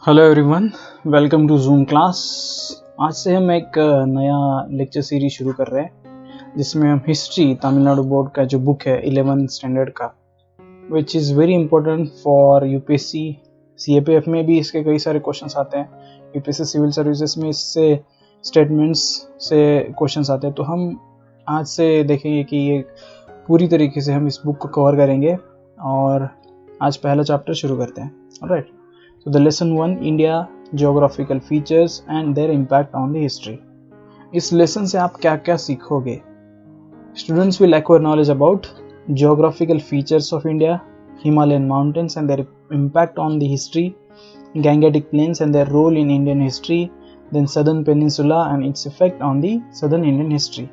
Hello everyone, welcome to Zoom class. आज से हम एक नया लेक्चर सीरीज शुरू कर रहे हैं जिसमें हम हिस्ट्री तमिलनाडु बोर्ड का जो बुक है 11th स्टैंडर्ड का, which is very important for UPSC. CAPF में भी इसके कई सारे क्वेश्चंस आते हैं, यूपीएससी सिविल सर्विसेज में इससे स्टेटमेंट्स से क्वेश्चंस आते हैं। तो हम आज से देखेंगे कि ये पूरी तरीके से हम इस बुक को कवर करेंगे और आज पहला चैप्टर शुरू करते हैं। Alright, so the lesson 1, India geographical features and their impact on the history. इस लेसन से आप क्या क्या सीखोगे? Students will acquire knowledge about geographical features of India, Himalayan mountains and their impact on the history, Gangetic plains and their role in Indian history, then Southern Peninsula and its effect on the Southern Indian history,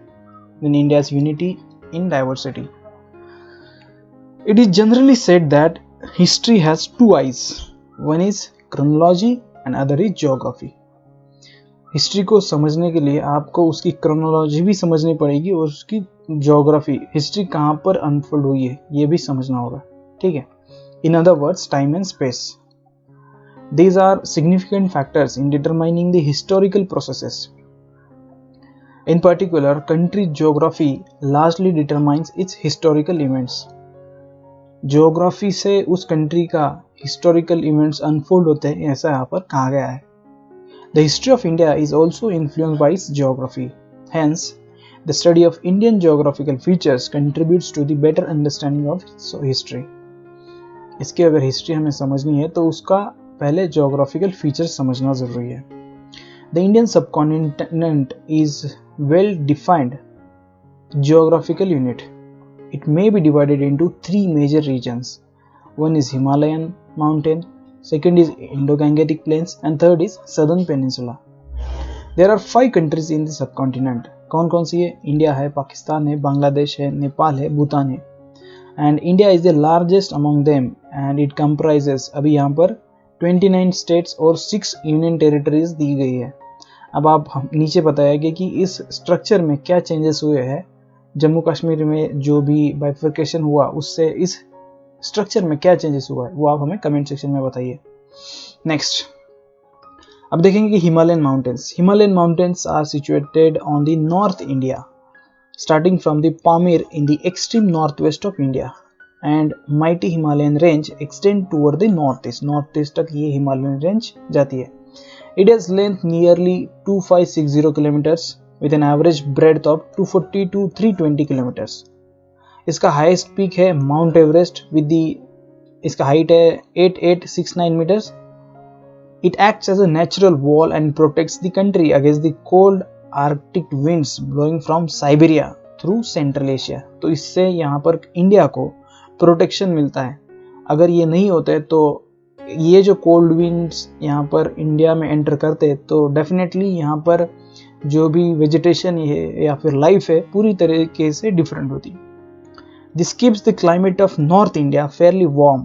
then India's unity in diversity. It is generally said that history has two eyes. One is chronology and other is geography. History को समझने के लिए आपको उसकी chronology भी समझनी पड़ेगी और उसकी ज्योग्राफी, हिस्ट्री कहाँ पर अनफोल्ड हुई है, ये भी समझना होगा। ठीक है, in other words time and space, these are significant factors in determining the historical processes. In particular, country geography largely determines its historical events. Geography से उस कंट्री का हिस्टोरिकल इवेंट्स अनफोल्ड होते हैं, ऐसा यहाँ पर कहा गया है। The history of India is also influenced by its geography, hence the study of Indian geographical features contributes to the better understanding of history. इसकी अगर हिस्ट्री हमें समझनी है तो उसका पहले ज्योग्राफिकल फीचर्स समझना जरूरी है। The Indian subcontinent is well defined geographical unit. It may be divided into three major regions. One is Himalayan mountain, second is Indo-Gangetic plains and third is Southern Peninsula. There are 5 countries in the subcontinent. कौन कौन सी है? India है, पाकिस्तान है, बांग्लादेश है, नेपाल है, भूटान है। And India is the largest among them and it comprises, अभी यहाँ पर 29 states और 6 union territories दी गई है। अब आप नीचे बताएंगे कि इस स्ट्रक्चर में क्या चेंजेस हुए हैं, जम्मू कश्मीर में जो भी बाइफर्केशन हुआ उससे इस स्ट्रक्चर में क्या चेंजेस हुआ है, वो आप हमें कमेंट सेक्शन में बताइए। नेक्स्ट, अब देखेंगे कि Himalayan mountains are situated on the north India, starting from the Pamir in the extreme north west of India and mighty Himalayan range extend toward the north east तक ये हिमालयन रेंज जाती है। It has length nearly 2560 kilometres with an average breadth of 240 to 320 kilometers. इसका highest peak है mount Everest with इसका height है 8869 meters. It acts as a natural wall and protects the country against the cold Arctic winds blowing from Siberia through Central Asia. तो इससे यहाँ पर India को protection मिलता है। अगर ये नहीं होते तो ये जो कोल्ड विंड्स यहाँ पर इंडिया में एंटर करते तो डेफिनेटली यहाँ पर जो भी वेजिटेशन है या फिर लाइफ है पूरी तरीके से डिफरेंट होती। This keeps the climate of north India fairly warm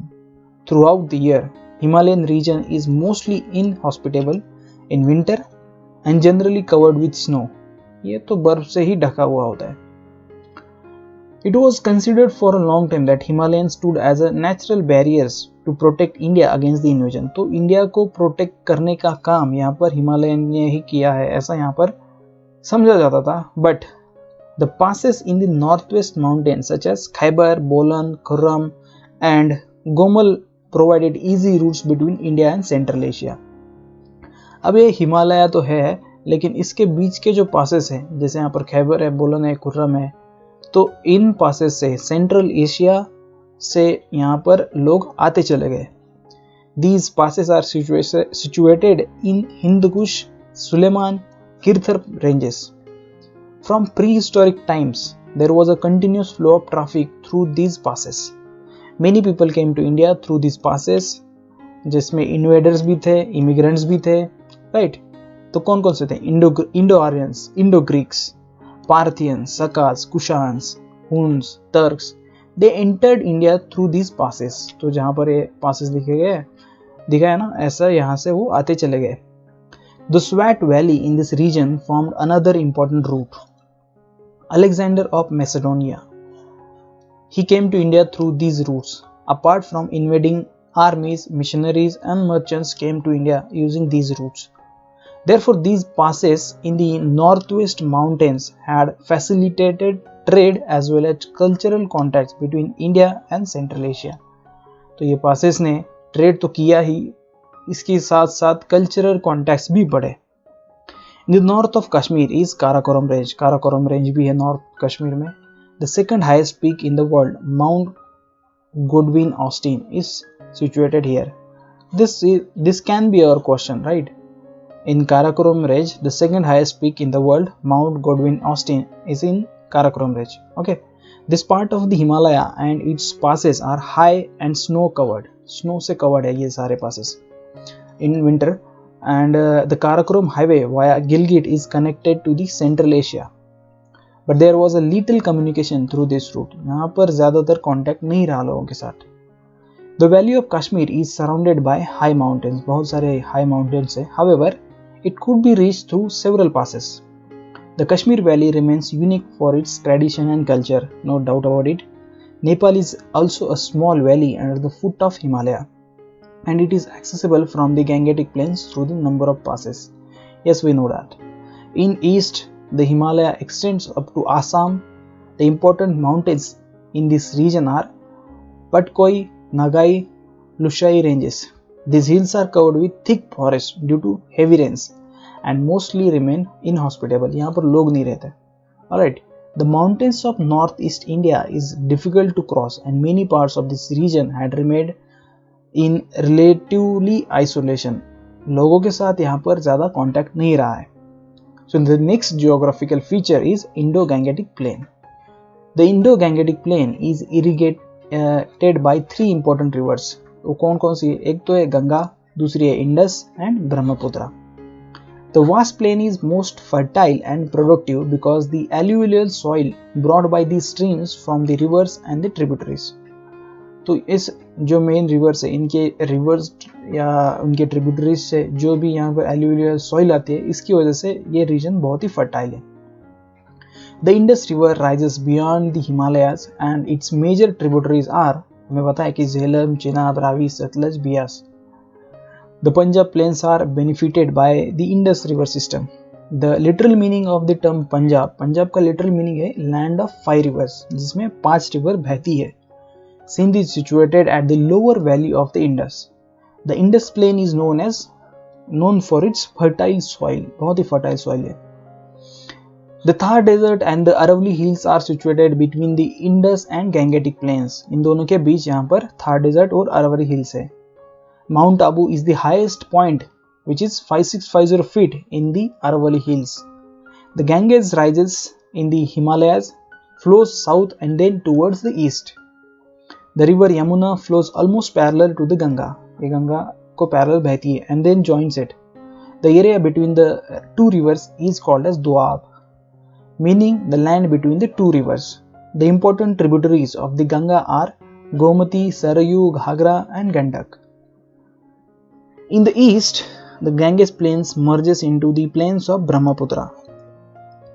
throughout the year. Himalayan region is mostly inhospitable in winter and generally covered with snow. ये तो बर्फ से ही ढका हुआ होता है। It was considered for a long time that Himalayas stood as a natural barriers to protect India against the invasion. तो India को प्रोटेक्ट करने का काम यहाँ पर हिमालयन ने ही किया है, ऐसा यहाँ पर समझा जाता था। But the passes in the northwest mountains such as Khyber, Bolan, Khurram and Gomal provided easy routes between India and Central Asia. अब ये हिमालय तो है, लेकिन इसके बीच के जो पासेस हैं, जैसे यहाँ पर खैबर है, बोलन है, खुर्रम है, तो इन पासेस से सेंट्रल एशिया से यहाँ पर लोग आते चले गए। These passes are situated in Hindu Kush, Suleiman, Kirthar ranges. From prehistoric times, there was a continuous flow of traffic through these passes. Many people came to India through these passes, जिसमें invaders भी थे, immigrants भी थे, right? तो कौन कौन से थे? Indo Aryans, Indo Greeks, Parthians, Sakas, Kushans, Huns, Turks, they entered India through these passes. तो जहाँ पर ये passes दिखा है ना, ऐसा यहाँ से वो आते चले गए। The Swat Valley in this region formed another important route. Alexander of Macedonia, he came to India through these routes. Apart from invading armies, missionaries, and merchants came to India using these routes. Therefore, these passes in the northwest mountains had facilitated trade as well as cultural contacts between India and Central Asia. तो ये passes ने trade तो किया ही, इसके साथ साथ cultural contacts भी बढ़े. In the north of Kashmir is Karakoram Range. Karakoram Range भी है नॉर्थ कश्मीर में. The second highest peak in the world, Mount Godwin Austen, is situated here. This can be our question, right? In Karakoram Range, the second highest peak in the world, Mount Godwin Austen, is in Karakoram Range. Okay, this part of the Himalaya and its passes are high and snow covered. Snow से covered है ये सारे passes in winter, and the Karakoram highway via Gilgit is connected to the Central Asia. But there was a little communication through this route. यहाँ पर ज़्यादातर contact नहीं रहा लोगों के साथ. The valley of Kashmir is surrounded by high mountains. बहुत सारे high mountains है. However, it could be reached through several passes. The Kashmir Valley remains unique for its tradition and culture, no doubt about it. Nepal is also a small valley under the foot of Himalaya, and it is accessible from the Gangetic Plains through the number of passes. Yes, we know that. In east, the Himalaya extends up to Assam. The important mountains in this region are Patkoi, Nagai, Lushai ranges. These hills are covered with thick forests due to heavy rains and mostly remain inhospitable. यहाँ पर लोग नहीं रहते. Alright, the mountains of northeast India is difficult to cross, and many parts of this region had remained in relatively isolation. लोगों के साथ यहाँ पर ज़्यादा contact नहीं रहा है. So the next geographical feature is Indo-Gangetic Plain. The Indo-Gangetic Plain is irrigated by three important rivers. वो कौन कौन सी है? एक तो है गंगा, दूसरी है Indus and Brahmaputra. The vast plain is most fertile and productive because the alluvial soil brought by these streams from the rivers and the tributaries. तो इस जो मेन रिवर्स है, इनके रिवर्स या उनके ट्रिब्यूटरीज से जो भी यहाँ पर alluvial soil आती है, इसकी वजह से ये रीजन बहुत ही फर्टाइल है. The Indus River rises beyond the Himalayas and its major tributaries are, हमें पता है कि Jhelum, Chenab, Ravi, Sutlej, Beas. The Punjab plains are benefited by the Indus River system. The literal meaning of the term Punjab, Punjab का literal meaning है land of 5 rivers, जिसमें 5 river बहती है. Sindh is situated at the lower valley of the Indus. The Indus plain is known for its fertile soil, बहुत ही fertile soil है. The Thar Desert and the Aravalli Hills are situated between the Indus and Gangetic Plains. इन दोनों के बीच यहाँ पर Thar Desert और Aravalli Hills है. Mount Abu is the highest point, which is 5650 feet in the Aravalli Hills. The Ganges rises in the Himalayas, flows south and then towards the east. The river Yamuna flows almost parallel to the Ganga. ये गंगा को parallel बहती है and then joins it. The area between the two rivers is called as Doab, meaning the land between the two rivers. The important tributaries of the Ganga are Gomati, Sarayu, Ghagra and Gandak. In the east, the Ganges plains merges into the plains of Brahmaputra.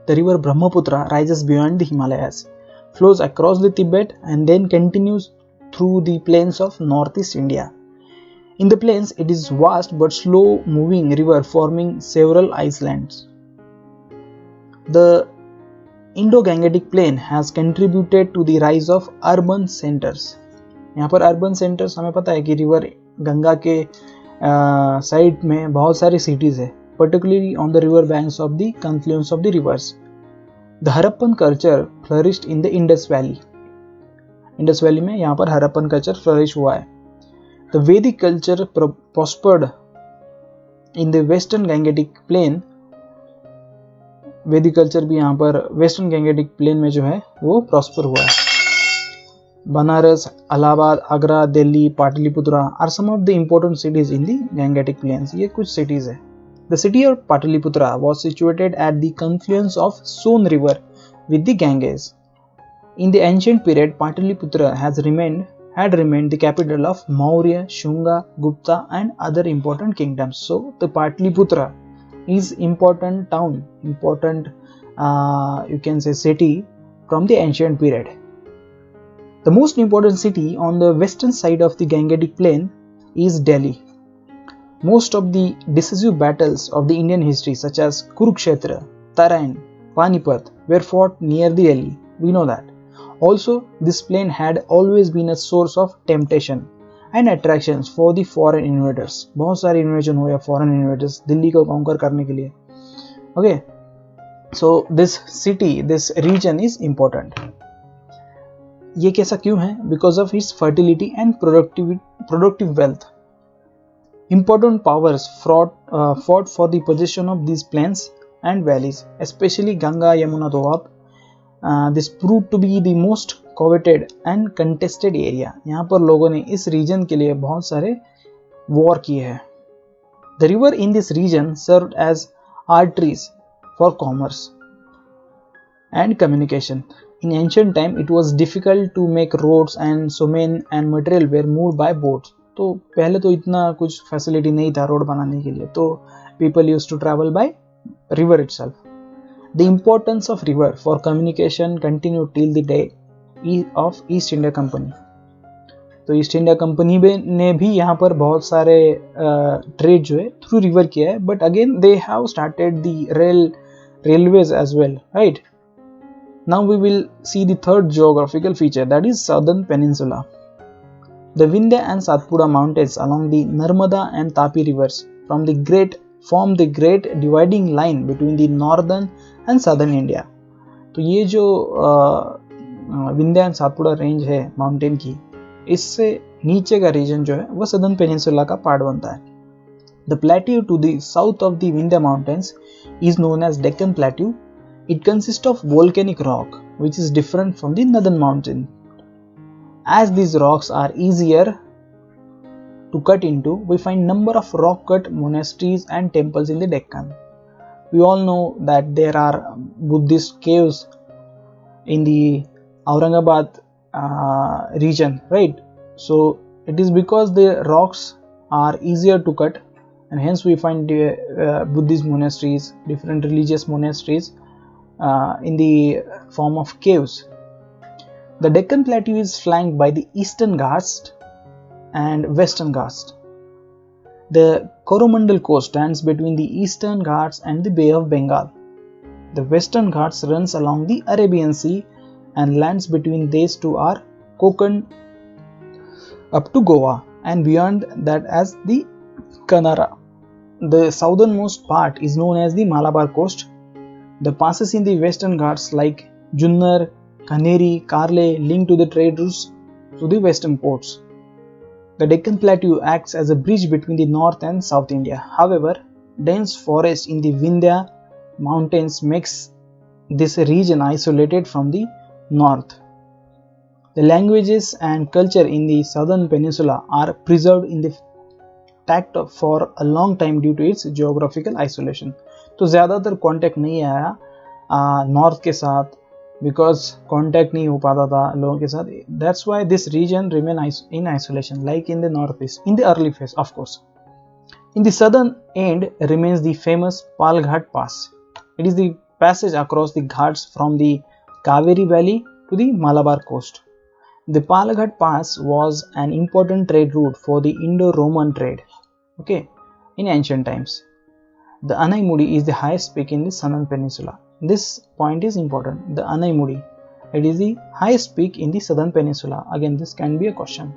The river Brahmaputra rises beyond the Himalayas, flows across the Tibet and then continues through the plains of northeast India. In the plains, it is vast but slow moving river forming several islands. The Indo-Gangetic Plain has contributed to the rise of urban centers. यहाँ पर urban centers हमें पता है कि river Ganga के side में बहुत सारी cities है, particularly on the river banks of the confluence of the rivers. The Harappan culture flourished in the Indus Valley. Indus Valley में यहाँ पर Harappan culture flourish हुआ है. The Vedic culture prospered in the Western Gangetic Plain. वैदिक culture भी यहाँ पर western Gangetic plane में जो है वो प्रॉस्पर हुआ है. Banaras, Allahabad, Agra, Delhi, Pataliputra are some of the important cities in the Gangetic plains. ये कुछ सिटीज है. The city of Pataliputra was situated at the confluence of Son river with the Ganges. In the ancient period Pataliputra had remained the capital of Maurya, Shunga, Gupta and other important kingdoms. So the Patliputra is important town, important you can say city from the ancient period. The most important city on the western side of the Gangetic Plain is Delhi. Most of the decisive battles of the Indian history, such as Kurukshetra, Tarain, Panipat, were fought near the Delhi. We know that. Also, this plain had always been a source of temptation and attractions for the foreign invaders. बहुत सारे invasion हुए foreign invaders Delhi को conquer करने के लिए. Okay, so this city, this region is important. ये कैसा क्यों है? Because of its fertility and productive wealth. Important powers fought for the possession of these plains and valleys, especially Ganga, Yamuna, Doab. This proved to be the most coveted and contested area. यहाँ पर लोगों ने इस region के लिए बहुत सारे war किए हैं. The river in this region served as arteries for commerce and communication. In ancient time, it was difficult to make roads, and so men and material were moved by boats. तो पहले तो इतना कुछ facility नहीं था road बनाने के लिए, तो people used to travel by river itself. The importance of river for communication continued till the day of East India Company. तो ईस्ट इंडिया कंपनी ने भी यहाँ पर बहुत सारे ट्रेड जो है थ्रू रिवर किया है, but again they have started the railways as well, right? Now we will see the third geographical feature, that is Southern Peninsula. The Vindhya and Satpura mountains along the Narmada and Tapi rivers form the great dividing line between the northern and southern India. तो ये जो Vindhya and Satpura range है mountain की, इससे नीचे का reason जो है वो सदर्न पेनिनसुला का पार्ट बनता है. The plateau to the south of the Vindhya mountains is known as Deccan Plateau. It consists of volcanic rock, which is different from the northern mountain. As these rocks are easier to cut into, we find number of rock-cut monasteries and temples in the Deccan. We all know that there are Buddhist caves in the Aurangabad region, right? So it is because the rocks are easier to cut, and hence we find Buddhist monasteries, different religious monasteries in the form of caves. The Deccan Plateau is flanked by the Eastern Ghats and Western Ghats. The Coromandel coast stands between the Eastern Ghats and the Bay of Bengal. The Western Ghats runs along the Arabian Sea, and lands between these two are Konkan up to Goa, and beyond that as the Kanara. The southernmost part is known as the Malabar coast. The passes in the Western Ghats like Junnar, Kaneri, Karle link to the trade routes to the western ports. The Deccan Plateau acts as a bridge between the North and South India. However, dense forest in the Vindhya mountains makes this region isolated from the north. The languages and culture in the southern peninsula are preserved in the tact for a long time due to its geographical isolation. तो ज़्यादातर contact नहीं आया north के साथ, because contact नहीं हो पाता था लोगों के साथ. That's why this region remain in isolation like in the north east in the early phase. Of course in the southern end remains the famous Palghat Pass. It is the passage across the Ghats from the Kaveri Valley to the Malabar coast. The Palghat Pass was an important trade route for the Indo-Roman trade, okay, in ancient times. The Anaimudi is the highest peak in the southern peninsula. This point is important. The Anaimudi, it is the highest peak in the southern peninsula. Again, this can be a question.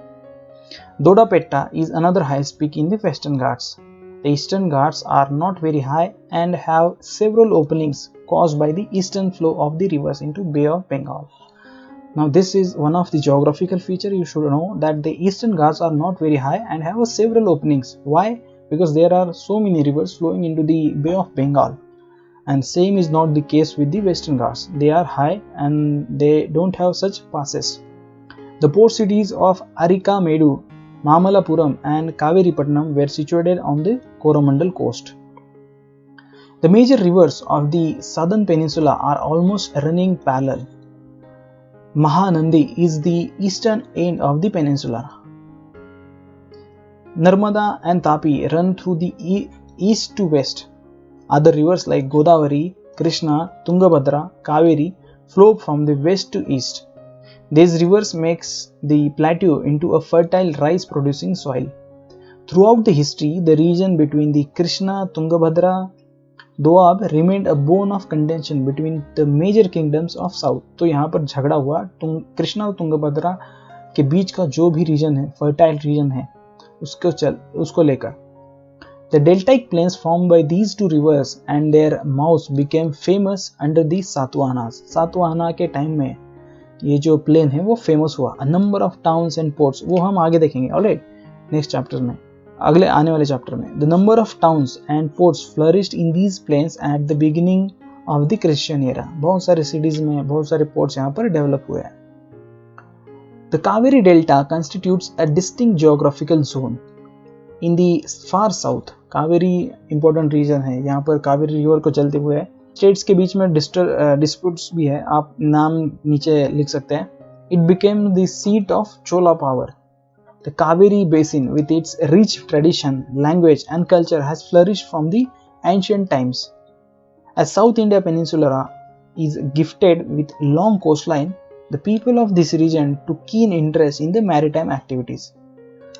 Dodapetta is another highest peak in the western Ghats. The eastern Ghats are not very high and have several openings caused by the eastern flow of the rivers into Bay of Bengal. Now this is one of the geographical feature you should know, that the eastern Ghats are not very high and have several openings. Why? Because there are so many rivers flowing into the Bay of Bengal, and same is not the case with the western Ghats. They are high and they don't have such passes. The port cities of Arikamedu, Mamalapuram and Kaveripatnam were situated on the Coromandel coast. The major rivers of the southern peninsula are almost running parallel. Mahanandi is the eastern end of the peninsula. Narmada and Tapi run through the east to west. Other rivers like Godavari, Krishna, Tungabhadra, Kaveri flow from the west to east. These rivers makes the plateau into a fertile rice producing soil. Throughout the history, the region between the Krishna, Tungabhadra, Doab remained a bone of contention between the major kingdoms of south. तो यहाँ पर झगड़ा हुआ कृष्णा और तुंगभद्रा के बीच का जो भी रीजन है, फर्टाइल रीजन है, उसको लेकर. The deltaic plains formed by these two rivers and their mouths became famous under the Satavahanas. Satavahana के टाइम में ये जो प्लेन है वो फेमस हुआ. A number of towns and ports, वो हम आगे देखेंगे, ऑलराइट, नेक्स्ट चैप्टर में, अगले आने वाले चैप्टर में. The number of towns and ports flourished in these plains at the beginning of the Christian era. बहुत सारे cities में बहुत सारे ports यहाँ पर डेवलप हुए हैं. The Kaveri Delta constitutes a distinct geographical zone in the far south. Kaveri important region है, यहाँ पर कावेरी रिवर को चलते हुए स्टेट्स के बीच में डिस्प्यूट्स भी है, आप नाम नीचे लिख सकते हैं. It became the seat of Chola power. The Kaveri basin, with its rich tradition, language and culture, has flourished from the ancient times. As South India Peninsula is gifted with long coastline, the people of this region took keen interest in the maritime activities.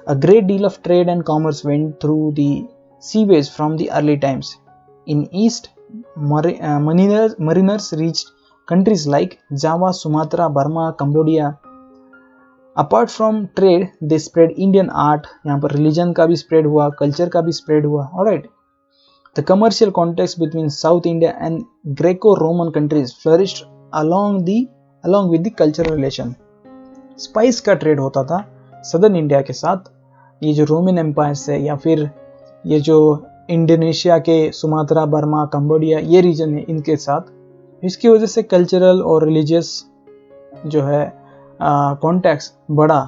A great deal of trade and commerce went through the seaways from the early times. In east, mariners reached countries like Java, Sumatra, Burma, Cambodia. Apart from trade, they spread Indian art. यहाँ पर religion का भी spread हुआ, culture का भी spread हुआ. Alright. The commercial context between South India and Greco-Roman countries flourished along with the cultural relation. Spice का trade होता था सदर्न इंडिया के साथ, ये जो रोमन एम्पायर से या फिर ये जो इंडोनेशिया के सुमात्रा, बर्मा, कंबोडिया ये रीजन है इनके साथ. इसकी वजह से कल्चरल और रिलीजियस जो है कॉन्टेक्स्ट बढ़ा.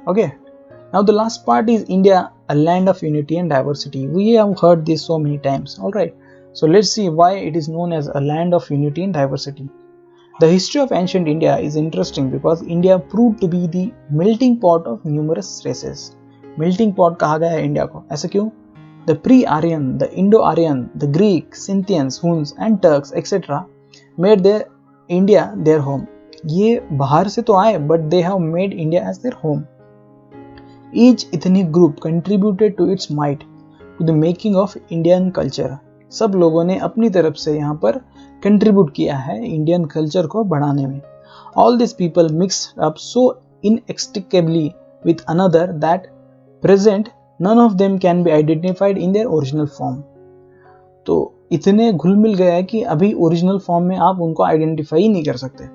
Okay, now the last part is India, a land of unity and diversity. We have heard this so many times. Alright, so let's see why it is known as a land of unity and diversity. The history of ancient India is interesting because India proved to be the melting pot of numerous races. Melting pot कहा गया है India को, ऐसा क्यों? The pre-Aryan, the Indo-Aryan, the Greek, Scythians, Huns and Turks etc. made their India their home. ये बाहर से तो आए but they have made India as their home. Each ethnic group contributed to its might to the making of Indian culture. सब लोगों ने अपनी तरफ से यहाँ पर कंट्रीब्यूट किया है इंडियन कल्चर को बढ़ाने में. All these people mixed up so inextricably with another that present none of them can be identified in their original form. तो इतने घुल मिल गया है कि अभी ओरिजिनल फॉर्म में आप उनको आइडेंटिफाई नहीं कर सकते.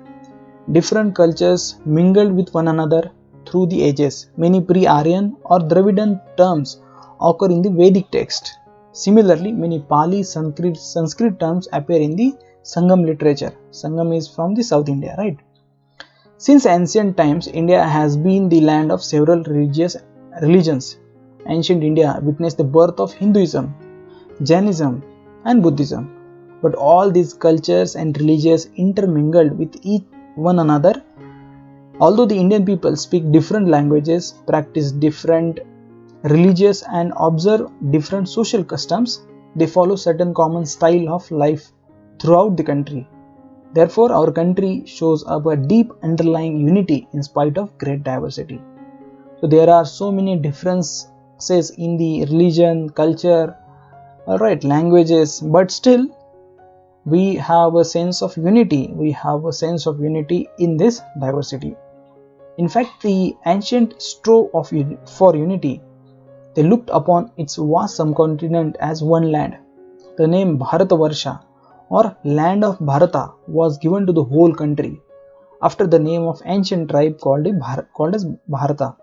Different cultures mingled with one another through the ages. Many pre-Aryan or Dravidian terms occur in the Vedic text. Similarly, many Pali, Sanskrit terms appear in the Sangam literature. Sangam is from the South India, right? Since ancient times, India has been the land of several religions. Ancient India witnessed the birth of Hinduism, Jainism, and Buddhism. But all these cultures and religions intermingled with one another. Although the Indian people speak different languages, practice different religious and observe different social customs, they follow certain common style of life throughout the country. Therefore, our country shows up a deep underlying unity in spite of great diversity. So there are so many differences in the religion, culture, alright, languages, but still we have a sense of unity. We have a sense of unity in this diversity. In fact, the ancient strove for unity. They looked upon its vast subcontinent as one land. The name Bharatavarsha or land of Bharata was given to the whole country after the name of ancient tribe called as Bharata.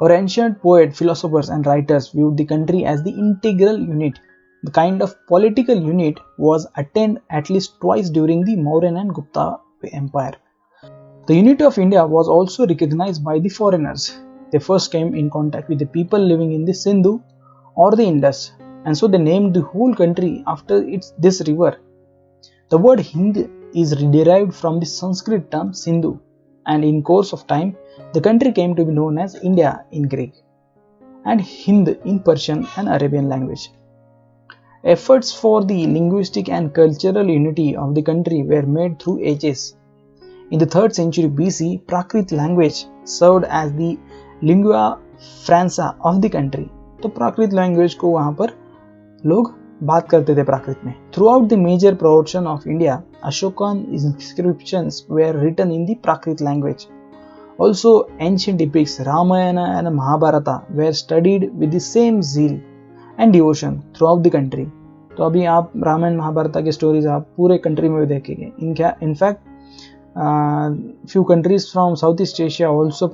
Our ancient poets, philosophers and writers viewed the country as the integral unit. The kind of political unit was attained at least twice during the Mauryan and Gupta Empire. The unity of India was also recognized by the foreigners. They first came in contact with the people living in the Sindhu or the Indus, and so they named the whole country after this river. The word Hind is derived from the Sanskrit term Sindhu, and in course of time, the country came to be known as India in Greek and Hind in Persian and Arabian language. Efforts for the linguistic and cultural unity of the country were made through ages. In the 3rd century BC, Prakrit language served as the lingua François of the country. तो प्राकृत language को वहां पर लोग बात करते थे प्राकृत में। Throughout the major portion of India Ashokan inscriptions were written in the Prakrit language. Also, ancient epics Ramayana and Mahabharata were studied with the same zeal and devotion throughout the country. तो अभी आप रामायण महाभारत के स्टोरीज आप पूरे country में देखेंगे। In fact few countries from Southeast Asia also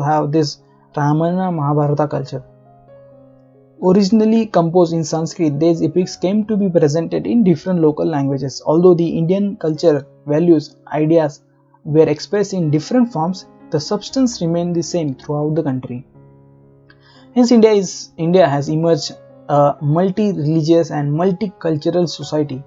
have this Ramayana Mahabharata culture. Originally composed in Sanskrit, these epics came to be presented in different local languages. Although the Indian culture, values, ideas were expressed in different forms, the substance remained the same throughout the country. Hence, India has emerged a multi-religious and multicultural society.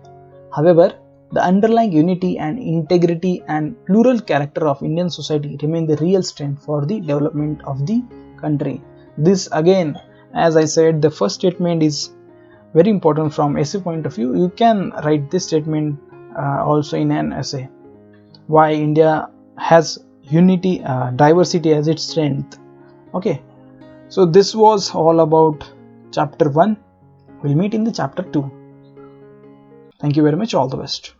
However, the underlying unity and integrity and plural character of Indian society remain the real strength for the development of the country. This again, as I said, the first statement is very important from essay point of view. You can write this statement also in an essay. Why India has unity, diversity as its strength. Okay, so this was all about chapter 1. We'll meet in the chapter 2. Thank you very much. All the best.